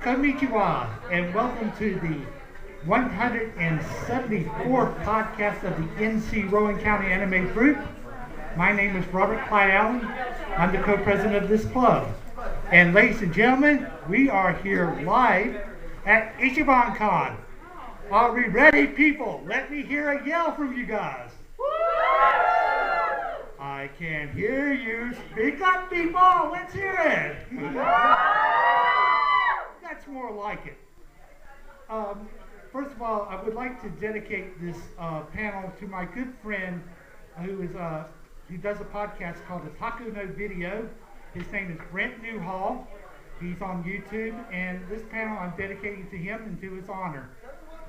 Konnichiwa, and welcome to the 174th podcast of the NC Rowan County Anime Group. My name is Robert Clyde Allen. I'm the co-president of this club. And ladies and gentlemen, we are here live at Ichiban Con. Are we ready, people? Let me hear a yell from you guys. I can't hear you. Speak up, people. Let's hear it. That's more like it. First of all, I would like to dedicate this panel to my good friend who does a podcast called Otaku No Video. His name is Brent Newhall. He's on YouTube, and this panel I'm dedicating to him and to his honor.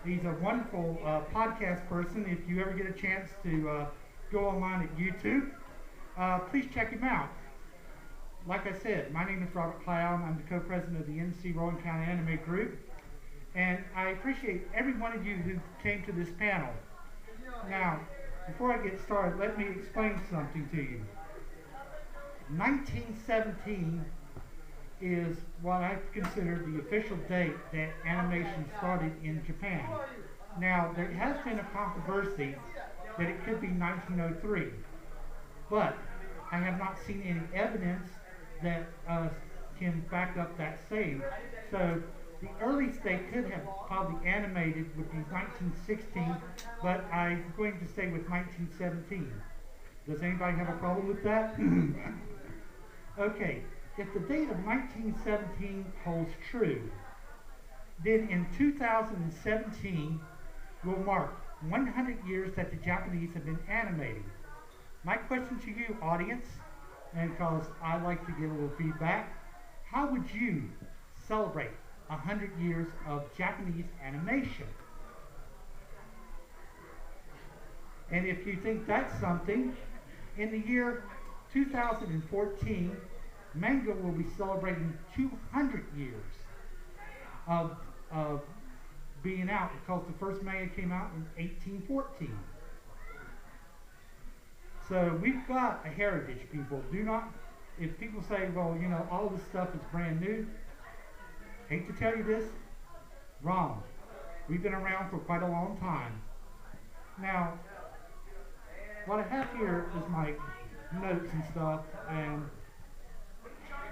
He's a wonderful podcast person. If you ever get a chance to go online at YouTube, please check him out. Like I said, my name is Robert Cloud. I'm the co-president of the NC Rowan County Anime Group, and I appreciate every one of you who came to this panel. Now, before I get started, let me explain something to you. 1917 is what I consider the official date that animation started in Japan. Now, there has been a controversy that it could be 1903, but I have not seen any evidence that can back up that saying. So the earliest they could have probably animated would be 1916, but I'm going to stay with 1917. Does anybody have a problem with that? Okay, if the date of 1917 holds true, then in 2017 will mark 100 years that the Japanese have been animating. My question to you, audience, and because I like to get a little feedback, how would you celebrate 100 years of Japanese animation? And if you think that's something, in the year 2014, manga will be celebrating 200 years of being out, because the first manga came out in 1814. So we've got a heritage, people. If people say, well, you know, all this stuff is brand new, hate to tell you this, wrong. We've been around for quite a long time. Now, what I have here is my notes and stuff, and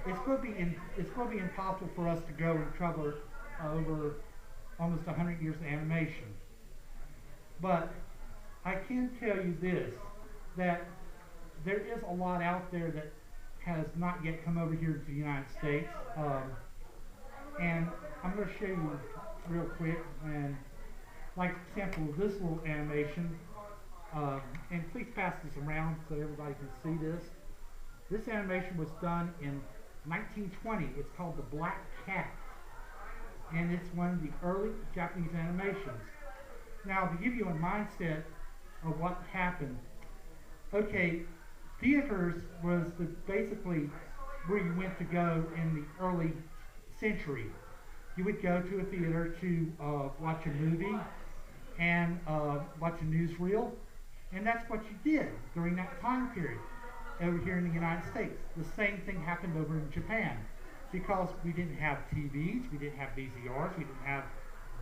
it's going to be impossible for us to go and cover over almost 100 years of animation. But I can tell you this, that there is a lot out there that has not yet come over here to the United States. And I'm going to show you real quick, and like example of this little animation, and please pass this around so everybody can see this. This animation was done in 1920. It's called The Black Cat, and it's one of the early Japanese animations. Now, to give you a mindset of what happened, okay, theaters was basically where you went to go in the early century. You would go to a theater to watch a movie and watch a newsreel, and that's what you did during that time period over here in the United States. The same thing happened over in Japan, because we didn't have TVs, we didn't have VCRs, we didn't have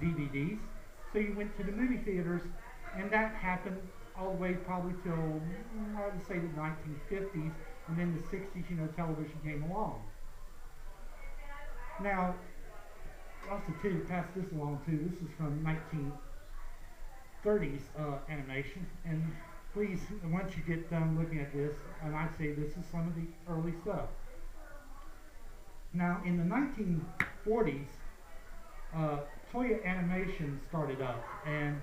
DVDs, so you went to the movie theaters, and that happened all the way probably till, I would say, the 1950s, and then the 60s, you know, television came along. Now, also too, pass this along too, this is from 1930s animation, and please, once you get done looking at this, and I'd say this is some of the early stuff. Now, in the 1940s, Toei Animation started up, and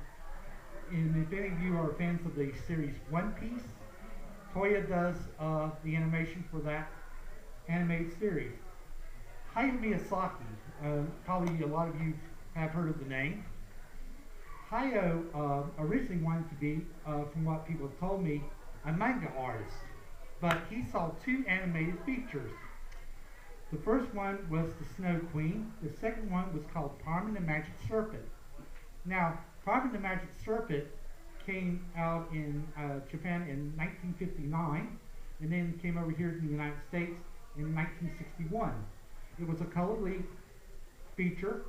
if any of you are fans of the series One Piece, Toei does the animation for that animated series. Hayao Miyazaki, probably a lot of you have heard of the name. Hayao originally wanted to be, from what people have told me, a manga artist, but he saw two animated features. The first one was The Snow Queen. The second one was called Parm and the Magic Serpent. Now, Parm and the Magic Serpent came out in Japan in 1959, and then came over here to the United States in 1961. It was a color leaf feature,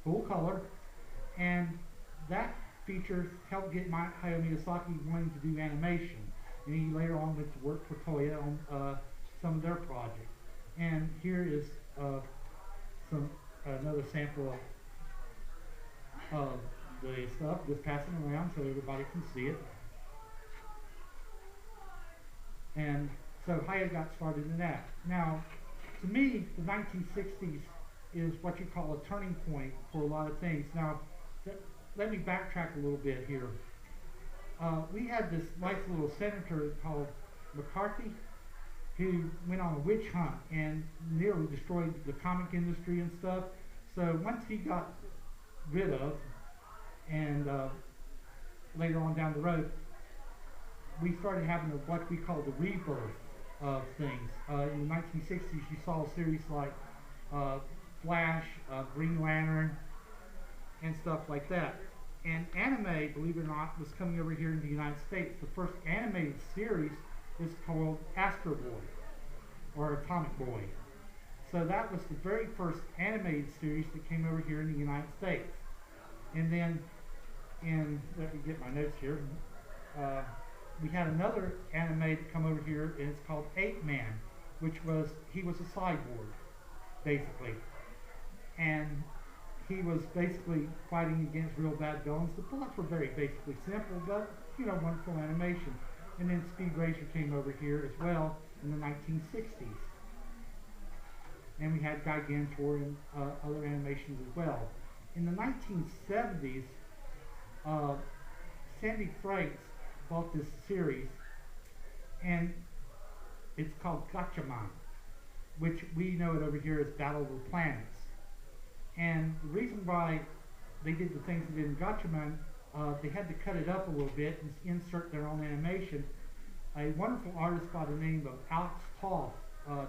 full color, and that feature helped get Hayao Miyazaki wanting to do animation. And he later on went to work for Toei on some of their projects. And here is another sample of the stuff, just passing around so everybody can see it. And so Hayao got started in that. Now, to me, the 1960s is what you call a turning point for a lot of things. Now, let me backtrack a little bit here. We had this nice little senator called McCarthy who went on a witch hunt and nearly destroyed the comic industry and stuff. So once he got rid of, and later on down the road, we started having what we call the rebirth of things. In the 1960s, you saw a series like Flash, Green Lantern, and stuff like that. And anime, believe it or not, was coming over here in the United States. The first animated series is called Astro Boy, or Atomic Boy. So that was the very first animated series that came over here in the United States. And then, let me get my notes here, we had another anime that come over here, and it's called Ape Man, he was a cyborg, basically. And he was basically fighting against real bad villains. The plots were very basically simple, but, wonderful animation. And then Speed Racer came over here as well in the 1960s. And we had Gigantor and other animations as well. In the 1970s, Sandy Frakes bought this series, and it's called Gatchaman, which we know it over here as Battle of the Planets. And the reason why they did the things they did in Gatchaman, they had to cut it up a little bit and insert their own animation. A wonderful artist by the name of Alex Toth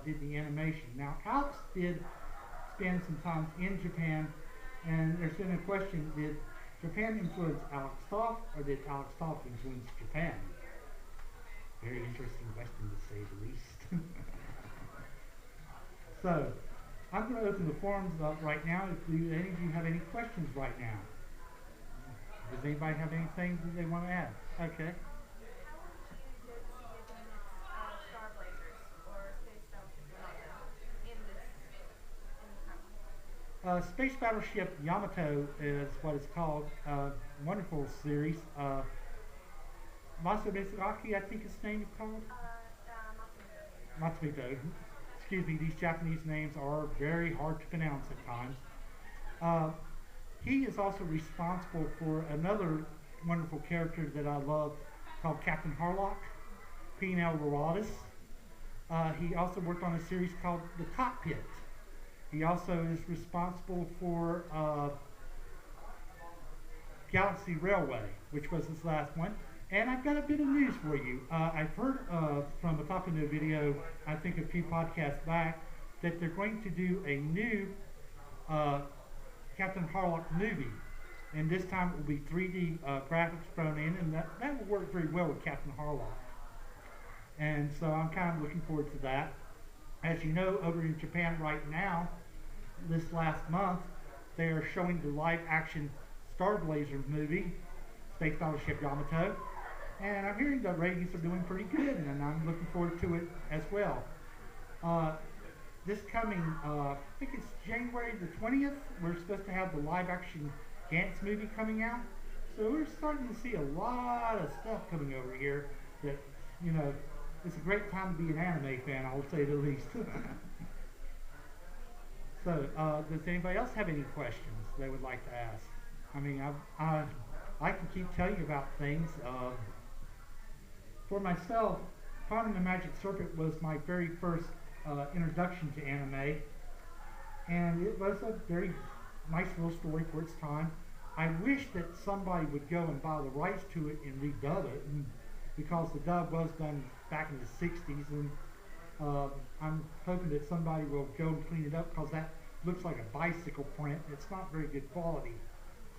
did the animation. Now, Alex did spend some time in Japan, and there's been a question, did Japan influence Alex Toth, or did Alex Toth influence Japan? Very interesting question, to say the least. So, I'm going to open the forums up right now. If any of you have any questions right now. Does anybody have anything that they want to add? Okay. Space Battleship Yamato is what it's called. Wonderful series. Masamizaki, I think his name is called? Matsumoto. Excuse me, these Japanese names are very hard to pronounce at times. He is also responsible for another wonderful character that I love called Captain Harlock, Queen Eldoradus. He also worked on a series called The Cockpit. He also is responsible for Galaxy Railway, which was his last one. And I've got a bit of news for you. I've heard from a Takano video, I think a few podcasts back, that they're going to do a new Captain Harlock movie. And this time it will be 3D graphics thrown in, and that will work very well with Captain Harlock. And so I'm kind of looking forward to that. As you know, over in Japan right now, this last month, they are showing the live-action Star Blazer movie, Space Battleship Yamato. And I'm hearing the ratings are doing pretty good, and I'm looking forward to it as well. This coming, I think it's January the 20th, we're supposed to have the live-action Gantz movie coming out. So we're starting to see a lot of stuff coming over here that, it's a great time to be an anime fan, I'll say the least. So, does anybody else have any questions they would like to ask? I mean, I can keep telling you about things. For myself, Farm the Magic Serpent was my very first introduction to anime, and it was a very nice little story for its time. I wish that somebody would go and buy the rights to it and redub it, because the dub was done back in the 60s, and I'm hoping that somebody will go and clean it up, because that looks like a bicycle print. It's not very good quality.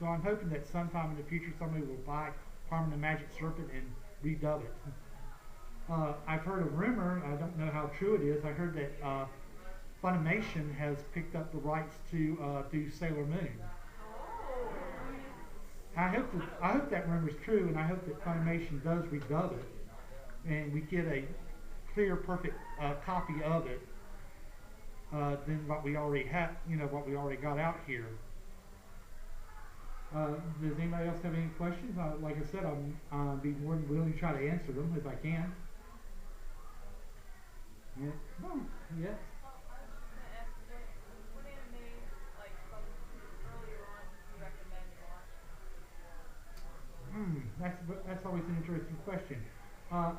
So I'm hoping that sometime in the future somebody will buy Farm the Magic Serpent and redub it. I've heard a rumor, I don't know how true it is, I heard that Funimation has picked up the rights to do Sailor Moon. I hope that rumor is true, and I hope that Funimation does redub it, and we get a clear, perfect copy of it than what we already have. What we already got out here. Does anybody else have any questions? Like I said, I'll be more than willing to try to answer them if I can. Yeah. Oh, yes. That's always an interesting question. I'm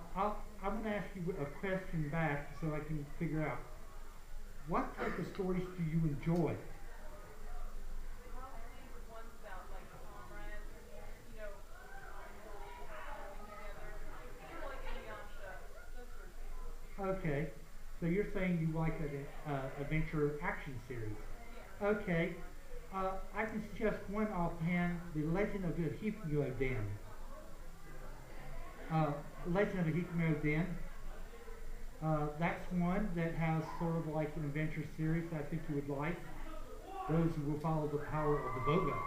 going to ask you a question back so I can figure out what type of stories do you enjoy? Okay, so you're saying you like an adventure action series. Okay, I can suggest one offhand, The Legend of the Hikimyo Den. Legend of the Hikimyo Den. That's one that has sort of like an adventure series that I think you would like. Those who will follow the power of the Boga.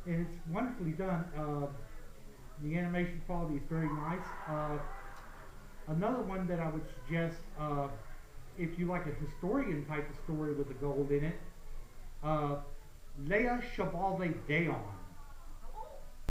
And it's wonderfully done. The animation quality is very nice. Another one that I would suggest, if you like a historian type of story with the gold in it, Leia Chevalier Dayon.